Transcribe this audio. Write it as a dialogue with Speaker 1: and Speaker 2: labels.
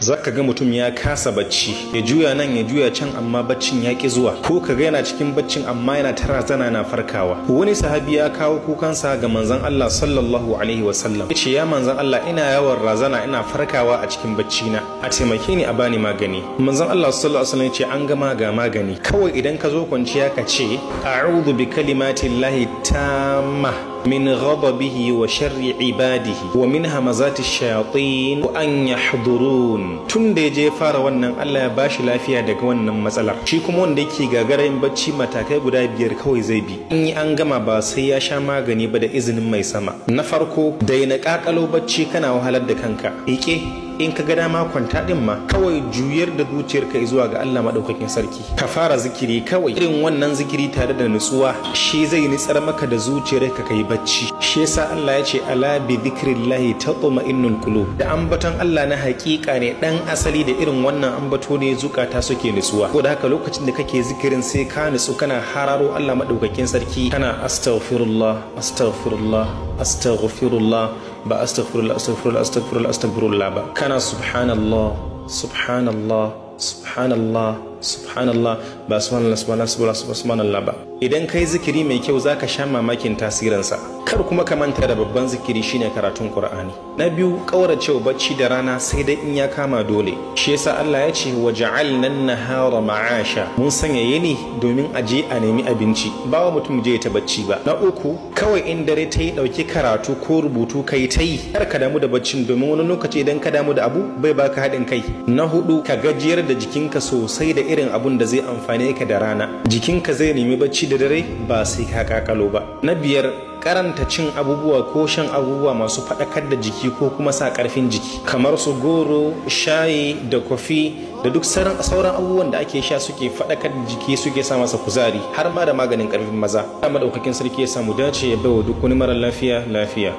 Speaker 1: Zaka ga mutum ya kasa bacci, ya juya nan ya juya can amma baccin ya ki zuwa, ko kaga yana cikin baccin amma yana ta razana na farkawa. Wani sahabi ya kawo kukansa ga manzon Allah sallallahu alaihi wasallam, yace ya manzon Allah, ina yawan razana ina farkawa a cikin bacci na, a taimake ni a bani magani. Manzon Allah sallallahu alaihi wasallam yace an gama ga magani, kawai idan ka zo kwanciya ka ce a'udhu bi kalimatillahi tamma min ghadabihi wa sharri ibadihi wa min hamazati shayatin wa an yahdurun. Tun da je fara wannan, Allah ya bashi lafiya daga wannan matsalar. Shi kuma wanda yake gagarayin bacci, matakai guda 5 kawai zai bi. In yi an gama ba sai ya sha magani ba da izinin mai sama. Na farko, daina kakalo bacci kana wahalar da kanka. In ka ga dama kwanta din ma, kawai juyar da zuciyarka zuwa ga Allah madaukakin sarki. Ka fara zikiri kawai, irin wannan zikiri tare da nutsuwa shi zai nitsar maka da zuciyarka kai bacci. Shi yasa Allah ya ce ala bi dhikrillahi tatma'innul qulub. Da ambaton Allah na hakika ne dan asali, da irin wannan ambato ne zukata suke nutsuwa. Ko da haka lokacin da kake zikirin sai ka nutsu kana hararo Allah madaukakin sarki, kana astaghfirullah astaghfirullah astaghfirullah, ba astaghfirullah astaghfirullah astaghfirullah astaghfirullah ba, kana subhanallah subhanallah subhanallah subhanallah, ba subhanallah subhanallah subhanallah ba. Idan kai zikiri mai kyau zaka sha mamakin tasirinsa. Kar kuma ka manta da babban zikiri shine karatun Qur'ani. Na biyu, kauracewa bacci da rana sai dai in ya kama dole. Shi yasa Allah ya ce waja'alna an-nahara ma'asha, mun sanya yini domin aje a nemi abinci, ba wa mutum je ta bacci ba. Na uku, kawai in dare ta yi dauki karatu ko rubutu kai ta yi, kar ka damu da baccin, domin wani lokaci idan ka damu da abu bai baka haɗin kai. Na hudu, ka gajiyar da jikinka sosai da irin abun da zai amfane ka da rana. Jikinka zai nemi bacci da dare ba sai ka kakalo ba. Na biyar, karanta cin abubuwa ko shan abubuwa masu faɗakar da jiki ko kuma sa ƙarfin jiki, kamar su goro, shayi da kofi da duk sauran abubuwan da ake sha suke faɗakar da jiki, suke sa masa kuzari, har ma da maganin ƙarfin maza. Allah madaukakin sarki ya samu dace, ya bawa duk wani mara lafiya lafiya.